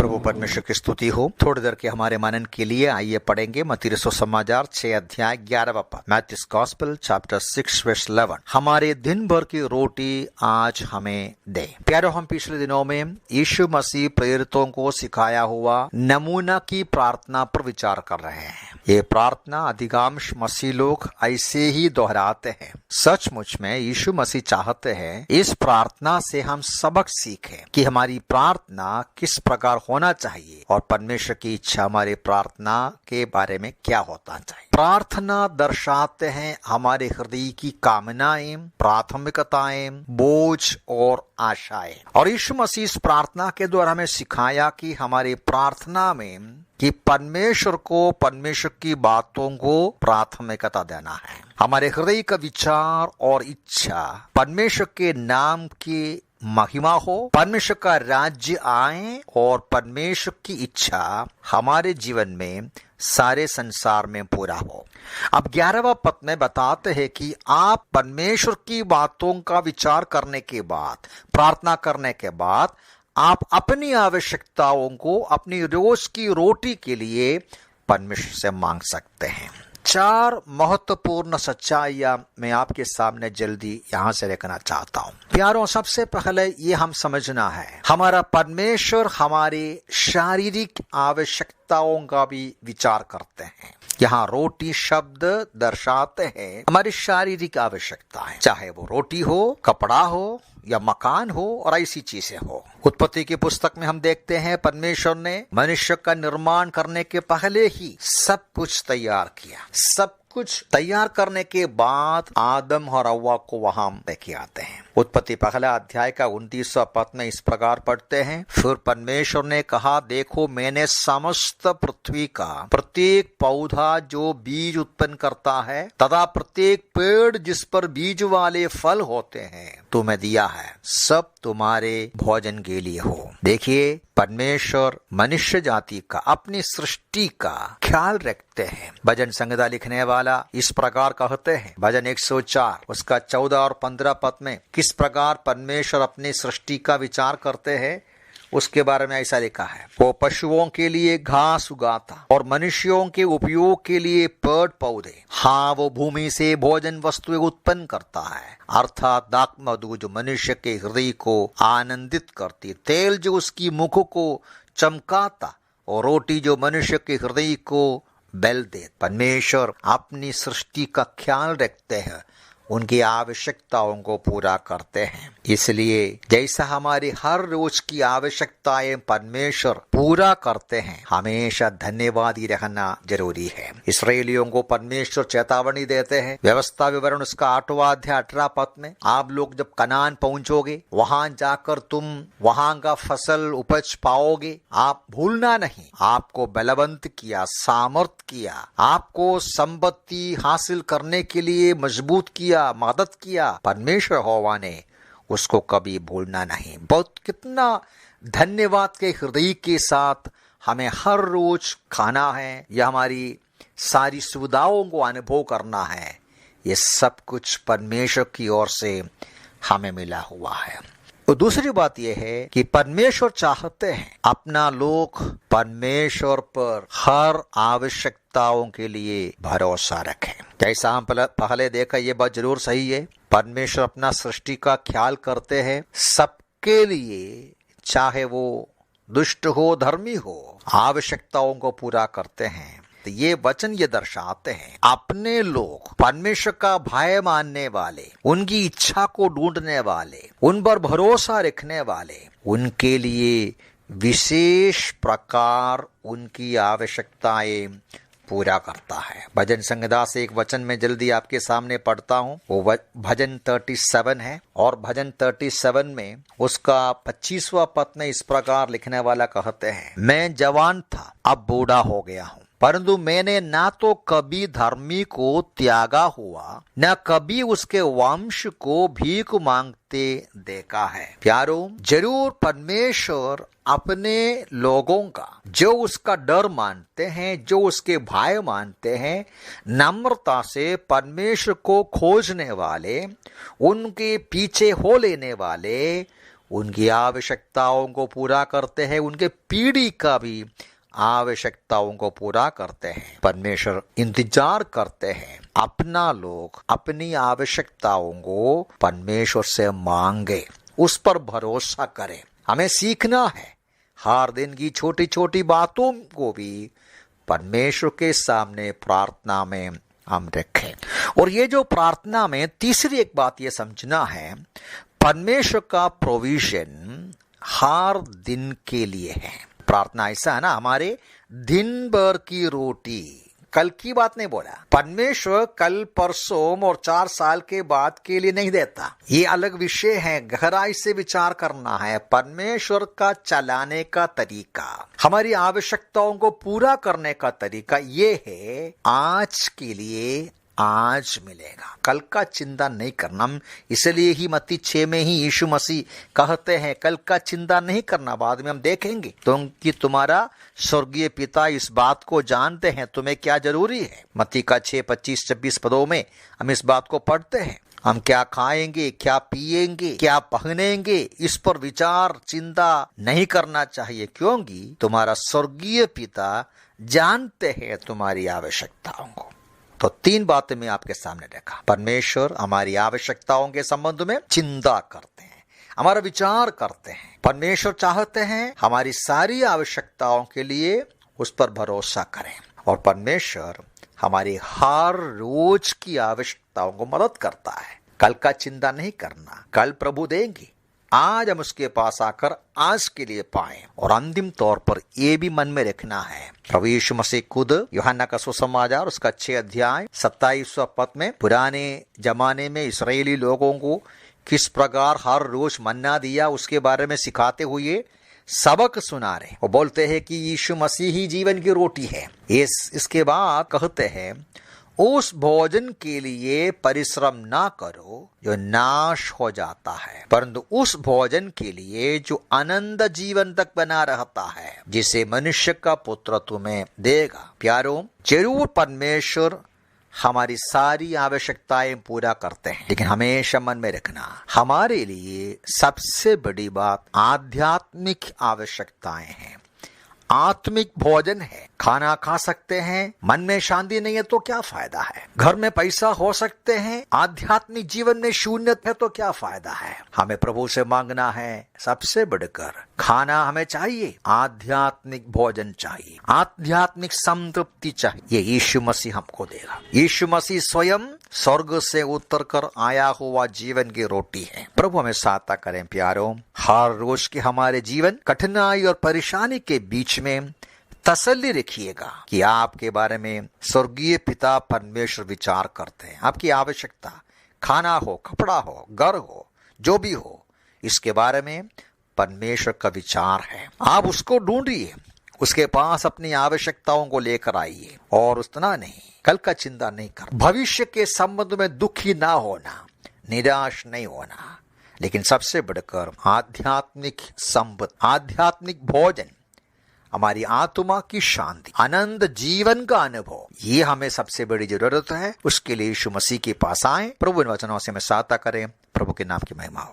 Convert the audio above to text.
प्रभु परमेश्वर की स्तुति हो। थोड़ी देर के हमारे मनन के लिए आइए पढ़ेंगे मत्ती रसूल समाचार 6 अध्याय 11 पद। Matthew's gospel chapter 6 verse 11। हमारे दिन भर की रोटी आज हमें दे। प्यारो, हम पिछले दिनों में यीशु मसीह प्रेरितों को सिखाया हुआ नमूना की प्रार्थना पर विचार कर रहे हैं। ये प्रार्थना अधिकांश मसीह लोग ऐसे ही दोहराते हैं। सचमुच में यीशु मसीह चाहते हैं इस प्रार्थना से हम सबक सीखें कि हमारी प्रार्थना किस प्रकार होना चाहिए और परमेश्वर की इच्छा हमारे प्रार्थना के बारे में क्या होना चाहिए। प्रार्थना दर्शाते हैं हमारे हृदय की कामनाएं, प्राथमिकताएं, बोझ और आशाएं। और यीशु मसीह इस प्रार्थना के द्वारा हमें सिखाया कि हमारी प्रार्थना में कि परमेश्वर को, परमेश्वर की बातों को प्राथमिकता देना है। हमारे हृदय का विचार और इच्छा परमेश्वर के नाम की महिमा हो, परमेश्वर का राज्य आए और परमेश्वर की इच्छा हमारे जीवन में सारे संसार में पूरा हो। अब 11वां पद में बताते हैं कि आप परमेश्वर की बातों का विचार करने के बाद, प्रार्थना करने के बाद आप अपनी आवश्यकताओं को, अपनी रोज की रोटी के लिए परमेश्वर से मांग सकते हैं। 4 महत्वपूर्ण सच्चाइयां मैं आपके सामने जल्दी यहां से रखना चाहता हूं। प्यारों, सबसे पहले ये हम समझना है, हमारा परमेश्वर हमारी शारीरिक आवश्यकताओं का भी विचार करते हैं। यहाँ रोटी शब्द दर्शाते हैं हमारी शारीरिक आवश्यकताएं, चाहे वो रोटी हो, कपड़ा हो या मकान हो और ऐसी चीजें हो। उत्पत्ति की पुस्तक में हम देखते हैं परमेश्वर ने मनुष्य का निर्माण करने के पहले ही सब कुछ तैयार किया। सब कुछ तैयार करने के बाद आदम और हव्वा को वहां लेके आते हैं। उत्पत्ति पहला अध्याय का 29वां पद में इस प्रकार पढ़ते हैं, फिर परमेश्वर ने कहा, देखो मैंने समस्त पृथ्वी का प्रत्येक पौधा जो बीज उत्पन्न करता है तथा प्रत्येक पेड़ जिस पर बीज वाले फल होते हैं तुम्हें दिया है, सब तुम्हारे भोजन के लिए हो। देखिए, परमेश्वर मनुष्य जाति का, अपनी सृष्टि का ख्याल रखते हैं। भजन संहिता लिखने वाला इस प्रकार कहते हैं, भजन 104 उसका 14 और 15 पद में किस प्रकार परमेश्वर अपनी सृष्टि का विचार करते हैं उसके बारे में ऐसा लिखा है, वो पशुओं के लिए घास उगाता और मनुष्यों के उपयोग के लिए पेड़ पौधे। हाँ, वो भूमि से भोजन वस्तुएं उत्पन्न करता है, अर्थात दाख मधु जो मनुष्य के हृदय को आनंदित करती, तेल जो उसकी मुख को चमकाता और रोटी जो मनुष्य के हृदय को बल दे। परमेश्वर अपनी सृष्टि का ख्याल रखते हैं, उनकी आवश्यकताओं को पूरा करते हैं। इसलिए जैसा हमारी हर रोज की आवश्यकताएं परमेश्वर पूरा करते हैं, हमेशा धन्यवादी रहना जरूरी है। इस्राएलियों को परमेश्वर चेतावनी देते हैं, व्यवस्था विवरण उसका 8वां अध्याय 18 पद में, आप लोग जब कनान पहुंचोगे वहां जाकर तुम वहां का फसल उपज पाओगे, आप भूलना नहीं, आपको बलवंत किया, सामर्थ किया, आपको संपत्ति हासिल करने के लिए मजबूत किया, मदद किया। परमेश्वर होवा ने उसको कभी भूलना नहीं। बहुत कितना धन्यवाद के हृदय के साथ हमें हर रोज खाना है या हमारी सारी सुविधाओं को अनुभव करना है, ये सब कुछ परमेश्वर की ओर से हमें मिला हुआ है। तो दूसरी बात यह है कि परमेश्वर चाहते हैं अपना लोग परमेश्वर पर हर आवश्यकताओं के लिए भरोसा रखें। जैसा हम पहले देखा, ये बात जरूर सही है, परमेश्वर अपना सृष्टि का ख्याल करते हैं सबके लिए, चाहे वो दुष्ट हो, धर्मी हो, आवश्यकताओं को पूरा करते हैं। तो ये वचन ये दर्शाते हैं अपने लोग परमेश्वर का भय मानने वाले, उनकी इच्छा को ढूंढने वाले, उन पर भरोसा रखने वाले, उनके लिए विशेष प्रकार उनकी आवश्यकताएं पूरा करता है। भजन संहिता से एक वचन में जल्दी आपके सामने पढ़ता हूँ, वो भजन 37 है और भजन 37 में उसका 25वां पद में इस प्रकार लिखने वाला कहते हैं, मैं जवान था अब बूढ़ा हो गया हूँ, परंतु मैंने ना तो कभी धर्मी को त्यागा हुआ, न कभी उसके वंश को भीख मांगते देखा है। प्यारों, जरूर परमेश्वर अपने लोगों का, जो उसका डर मानते हैं, जो उसके भय मानते हैं, नम्रता से परमेश्वर को खोजने वाले, उनके पीछे हो लेने वाले, उनकी आवश्यकताओं को पूरा करते हैं, उनके पीढ़ी का भी आवश्यकताओं को पूरा करते हैं। परमेश्वर इंतजार करते हैं अपना लोग अपनी आवश्यकताओं को परमेश्वर से मांगे, उस पर भरोसा करें। हमें सीखना है हर दिन की छोटी छोटी बातों को भी परमेश्वर के सामने प्रार्थना में हम रखें। और ये जो प्रार्थना में तीसरी एक बात ये समझना है, परमेश्वर का प्रोविजन हर दिन के लिए है। प्रार्थना ऐसा है ना, हमारे दिन भर की रोटी, कल की बात नहीं बोला। परमेश्वर कल परसों और 4 साल के बाद के लिए नहीं देता, ये अलग विषय है, गहराई से विचार करना है। परमेश्वर का चलाने का तरीका, हमारी आवश्यकताओं को पूरा करने का तरीका ये है, आज के लिए आज मिलेगा, कल का चिंता नहीं करना। इसलिए ही मत्ती 6 में ही यीशु मसीह कहते हैं कल का चिंता नहीं करना, बाद में हम देखेंगे, क्योंकि तुम्हारा स्वर्गीय पिता इस बात को जानते हैं तुम्हें क्या जरूरी है। मत्ती का 6, 25, 26 पदों में हम इस बात को पढ़ते हैं। हम क्या खाएंगे, क्या पिएंगे, क्या पहनेंगे, इस पर विचार चिंता नहीं करना चाहिए, क्योंकि तुम्हारा स्वर्गीय पिता जानते हैं तुम्हारी आवश्यकताओं को। तो 3 बातें मैं आपके सामने रखा। परमेश्वर हमारी आवश्यकताओं के संबंध में चिंता करते हैं, हमारा विचार करते हैं। परमेश्वर चाहते हैं हमारी सारी आवश्यकताओं के लिए उस पर भरोसा करें, और परमेश्वर हमारी हर रोज की आवश्यकताओं को मदद करता है। कल का चिंता नहीं करना, कल प्रभु देंगे, आज हम उसके पास आकर आज के लिए पाएं। और अंतिम तौर पर यह भी मन में रखना है, प्रभु यीशु मसीह खुद यूहन्ना का सुसमाचार उसका 6 अध्याय 27वां पद में पुराने जमाने में इस्राएली लोगों को किस प्रकार हर रोज मन्ना दिया उसके बारे में सिखाते हुए सबक सुना रहे। वो बोलते हैं कि यीशु मसीह ही जीवन की रोटी है। इसके बाद कहते हैं उस भोजन के लिए परिश्रम ना करो जो नाश हो जाता है, परंतु उस भोजन के लिए जो अनंत जीवन तक बना रहता है, जिसे मनुष्य का पुत्र तुम्हें देगा। प्यारों, जरूर परमेश्वर हमारी सारी आवश्यकताएं पूरा करते हैं, लेकिन हमेशा मन में रखना हमारे लिए सबसे बड़ी बात आध्यात्मिक आवश्यकताएं हैं, आत्मिक भोजन है। खाना खा सकते हैं, मन में शांति नहीं है तो क्या फायदा है। घर में पैसा हो सकते हैं, आध्यात्मिक जीवन में शून्य है तो क्या फायदा है। हमें प्रभु से मांगना है सबसे बढ़कर खाना हमें चाहिए, आध्यात्मिक भोजन चाहिए, आध्यात्मिक संतृप्ति चाहिए। ये यीशु मसीह हमको देगा। यीशु मसीह स्वयं स्वर्ग से उतर कर आया हुआ जीवन की रोटी है। प्रभु हमें सहायता करें। प्यारों, हर रोज के हमारे जीवन कठिनाई और परेशानी के बीच में तसल्ली रखिएगा कि आपके बारे में स्वर्गीय पिता परमेश्वर विचार करते हैं। आपकी आवश्यकता, खाना हो, कपड़ा हो, घर हो, जो भी हो, इसके बारे में परमेश्वर का विचार है। आप उसको ढूंढिए, उसके पास अपनी आवश्यकताओं को लेकर आइए, और उतना नहीं, कल का चिंता नहीं कर, भविष्य के संबंध में दुखी ना होना, निराश नहीं होना, लेकिन सबसे बढ़कर आध्यात्मिक संपत्ति, आध्यात्मिक भोजन, हमारी आत्मा की शांति, आनंद जीवन का अनुभव, ये हमें सबसे बड़ी जरूरत है। उसके लिए यीशु मसीह के पास आए। प्रभु इन वचनों से हमें सहायता करें। प्रभु के नाम की महिमा हो।